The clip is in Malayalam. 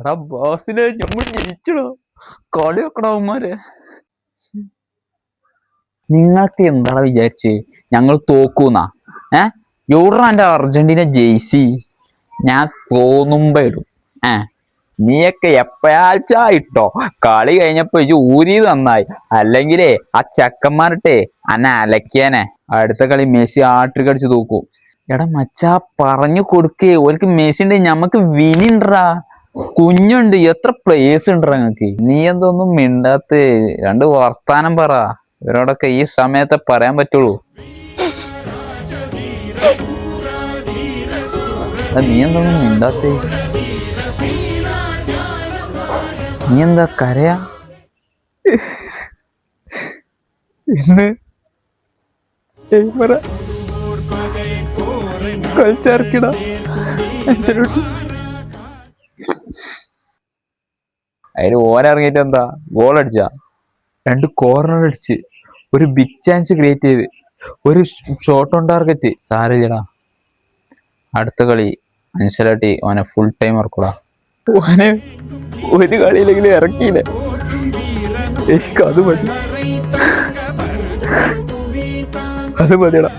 എടാ ബാസിലെ നമ്മൾ ജയിച്ചടോ. കളി വെക്കണവന്മാരെ. നിങ്ങൾക്ക് എന്താണ് വിചാരിച്ച് ഞങ്ങൾ തോക്കൂന്നാ? എവിടാ എന്റെ അർജന്റീന ജെയ്സി? ഞാൻ തോന്നുമ്പോ ഇടും. നീയൊക്കെ എപ്പോഴാച്ചാ ഇട്ടോ. കളി കഴിഞ്ഞപ്പോ ഇജ് ഊരി നന്നായി. അല്ലെങ്കിലേ ആ ചെക്കന്മാരിട്ടെ അന്നെ അലക്കിയാനെ. അടുത്ത കളി മെസ്സി ആട്രിക് അടിച്ച് തൂക്കും. എടാ മച്ചാ പറഞ്ഞു കൊടുക്കേ, ഓർക്ക് മെസ്സി ഉണ്ട്, ഞമ്മക്ക് വിനിണ്ടാ. കുഞ്ഞുണ്ട്, എത്ര പ്ലേയേഴ്സ് ഉണ്ടാ നിങ്ങക്ക്? നീ എന്തൊന്നും മിണ്ടാത്ത? രണ്ട് വർത്താനം പറ. ഇവരോടൊക്കെ ഈ സമയത്തെ പറയാൻ പറ്റുള്ളൂ. നീ എന്തൊന്നും മിണ്ടാത്ത? നീ എന്താ കരയാ? ഇന്ന് കളിച്ചിറക്കിടാ. അതിന് ഓനിറങ്ങിയിട്ട് എന്താ? ഗോൾ അടിച്ചാ, 2 കോർണർ അടിച്ച്, ഒരു ബിഗ് ചാൻസ് ക്രിയേറ്റ് ചെയ്ത്, ഒരു ഷോട്ട് ഓൺ ടാർഗറ്റ്. സാരമില്ലടാ, അടുത്ത കളി അൻസലാട്ടി ഓനെ ഫുൾ ടൈം ഇറക്കൂടാ. ഓനെ ഒരു കളിയിലെങ്കിലും ഇറക്കിയില്ലേ? എനിക്ക് അത് മതി, അത് മതിയടാ.